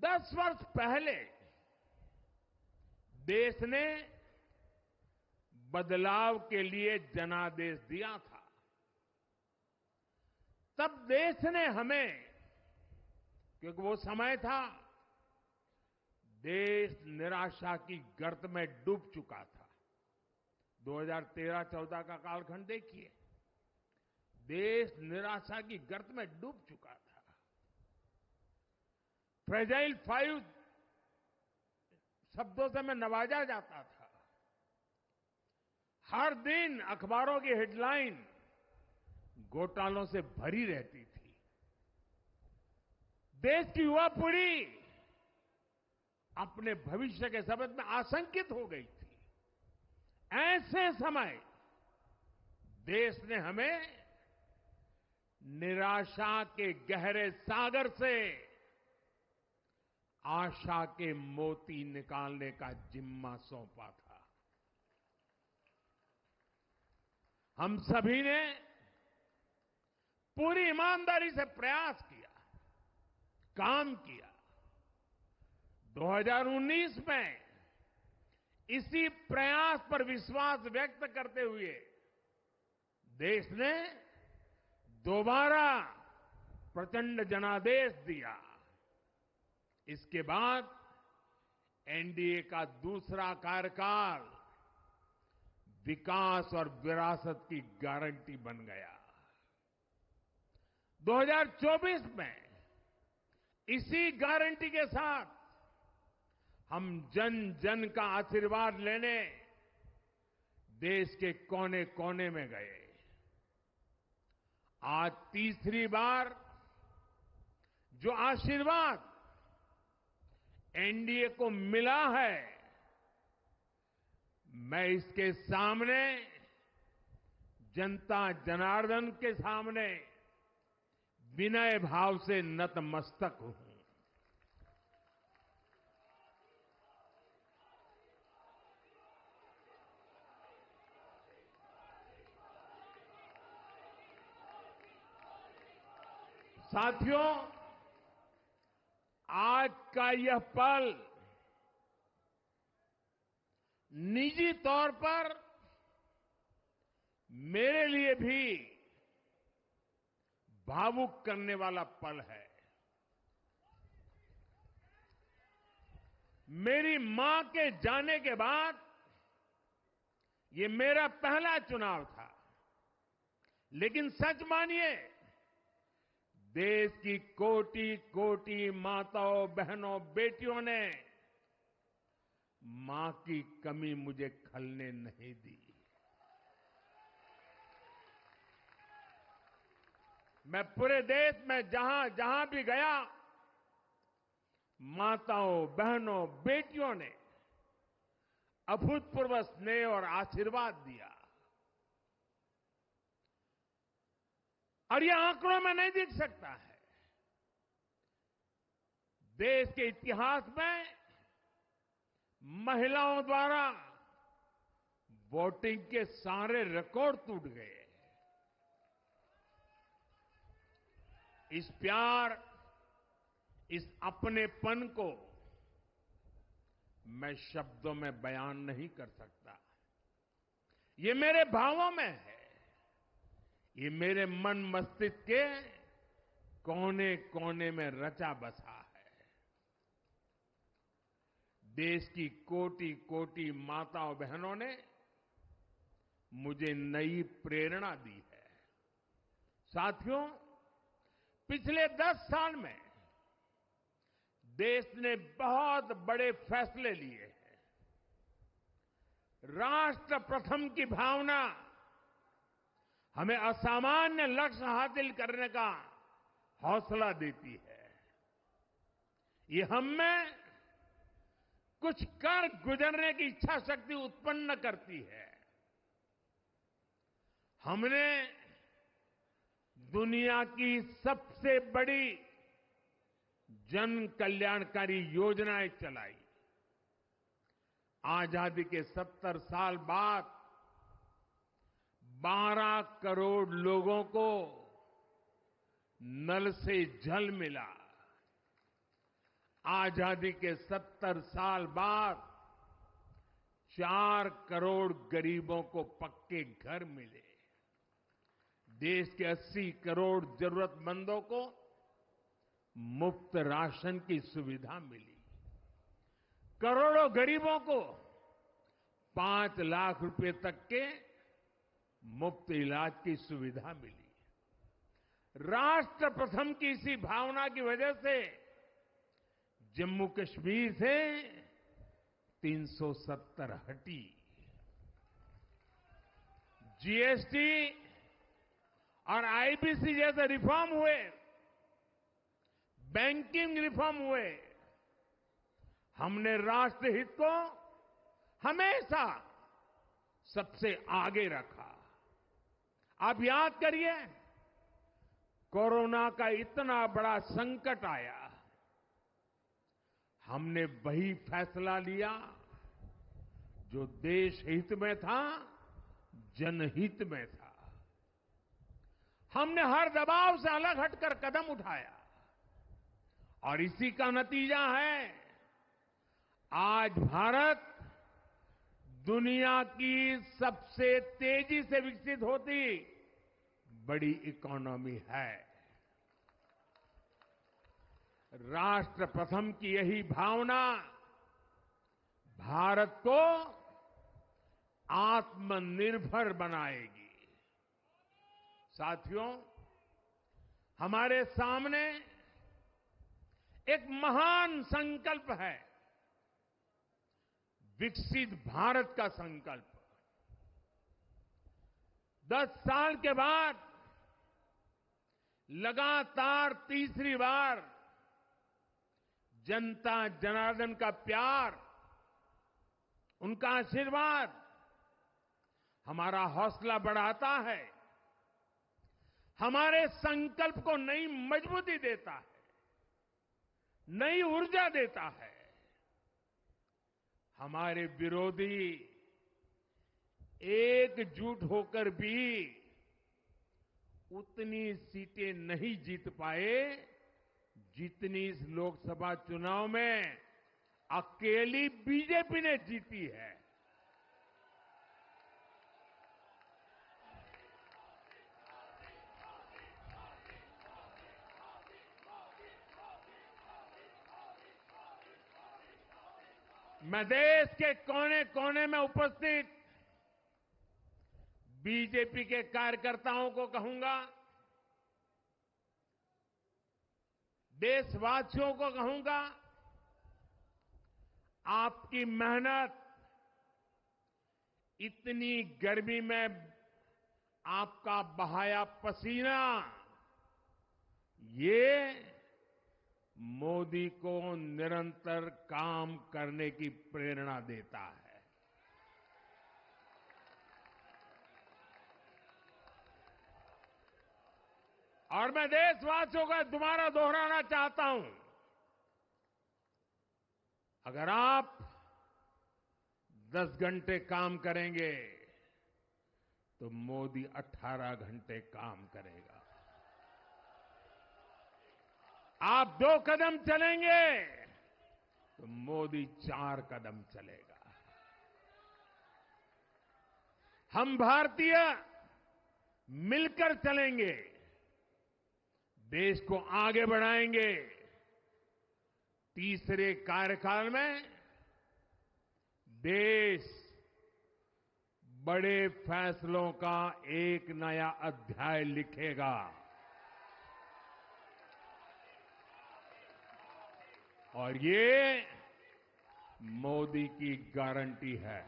10 वर्ष पहले देश ने बदलाव के लिए जनादेश दिया था। तब देश ने हमें, क्योंकि वो समय था देश निराशा की गर्त में डूब चुका था। 2013-14 का कालखंड देखिए, देश निराशा की गर्त में डूब चुका था। फ्रेजाइल 5 शब्दों से मैं नवाजा जाता था। हर दिन अखबारों की हेडलाइन घोटालों से भरी रहती थी। देश की युवा पीढ़ी अपने भविष्य के संबंध में आशंकित हो गई थी। ऐसे समय देश ने हमें निराशा के गहरे सागर से आशा के मोती निकालने का जिम्मा सौंपा था। हम सभी ने पूरी ईमानदारी से प्रयास किया, काम किया। 2019 में इसी प्रयास पर विश्वास व्यक्त करते हुए देश ने दोबारा प्रचंड जनादेश दिया। इसके बाद एनडीए का दूसरा कार्यकाल विकास और विरासत की गारंटी बन गया। 2024 में इसी गारंटी के साथ हम जन जन का आशीर्वाद लेने देश के कोने कोने में गए। आज तीसरी बार जो आशीर्वाद एनडीए को मिला है, मैं इसके सामने, जनता जनार्दन के सामने विनय भाव से नतमस्तक हूं। साथियों, आज का यह पल निजी तौर पर मेरे लिए भी भावुक करने वाला पल है। मेरी मां के जाने के बाद ये मेरा पहला चुनाव था, लेकिन सच मानिए, देश की कोटि कोटि माताओं, बहनों, बेटियों ने मां की कमी मुझे खलने नहीं दी। मैं पूरे देश में जहां जहां भी गया, माताओं, बहनों, बेटियों ने अभूतपूर्व स्नेह और आशीर्वाद दिया। और यह आंकड़ों में नहीं दिख सकता है। देश के इतिहास में महिलाओं द्वारा वोटिंग के सारे रिकॉर्ड टूट गए। इस प्यार, इस अपनेपन को मैं शब्दों में बयान नहीं कर सकता। ये मेरे भावों में है। ये मेरे मन मस्तिष्क के कोने कोने में रचा बसा है। देश की कोटि कोटि माताओं बहनों ने मुझे नई प्रेरणा दी है। साथियों, पिछले 10 साल में देश ने बहुत बड़े फैसले लिए हैं। राष्ट्र प्रथम की भावना हमें असामान्य लक्ष्य हासिल करने का हौसला देती है। ये हम में कुछ कर गुजरने की इच्छा शक्ति उत्पन्न करती है। हमने दुनिया की सबसे बड़ी जन कल्याणकारी योजनाएं चलाई। आजादी के 70 साल बाद 12 करोड़ लोगों को नल से जल मिला। आजादी के 70 साल बाद 4 करोड़ गरीबों को पक्के घर मिले। देश के 80 करोड़ जरूरतमंदों को मुफ्त राशन की सुविधा मिली। करोड़ों गरीबों को 5 लाख रुपए तक के मुफ्त इलाज की सुविधा मिली। राष्ट्र प्रथम की इसी भावना की वजह से जम्मू कश्मीर से 370 हटी। जीएसटी और आईबीसी जैसे रिफॉर्म हुए, बैंकिंग रिफॉर्म हुए। हमने राष्ट्रहित को हमेशा सबसे आगे रखा। आप याद करिए, कोरोना का इतना बड़ा संकट आया, हमने वही फैसला लिया जो देश हित में था, जनहित में था। हमने हर दबाव से अलग हटकर कदम उठाया और इसी का नतीजा है आज भारत दुनिया की सबसे तेजी से विकसित होती बड़ी इकोनॉमी है। राष्ट्र प्रथम की यही भावना भारत को आत्मनिर्भर बनाएगी। साथियों, हमारे सामने एक महान संकल्प है, विकसित भारत का संकल्प। 10 साल के बाद लगातार तीसरी बार जनता जनार्दन का प्यार, उनका आशीर्वाद हमारा हौसला बढ़ाता है, हमारे संकल्प को नई मजबूती देता है, नई ऊर्जा देता है। हमारे विरोधी एकजुट होकर भी उतनी सीटें नहीं जीत पाए जितनी इस लोकसभा चुनाव में अकेली बीजेपी ने जीती है। मैं देश के कोने कोने में उपस्थित बीजेपी के कार्यकर्ताओं को कहूंगा, देशवासियों को कहूंगा, आपकी मेहनत, इतनी गर्मी में आपका बहाया पसीना, ये मोदी को निरंतर काम करने की प्रेरणा देता है। और मैं देशवासियों का दोबारा दोहराना चाहता हूं, अगर आप 10 घंटे काम करेंगे तो मोदी 18 घंटे काम करेगा। आप 2 कदम चलेंगे तो मोदी 4 कदम चलेगा। हम भारतीय मिलकर चलेंगे, देश को आगे बढ़ाएंगे। तीसरे कार्यकाल में देश बड़े फैसलों का एक नया अध्याय लिखेगा। और ये मोदी की गारंटी है।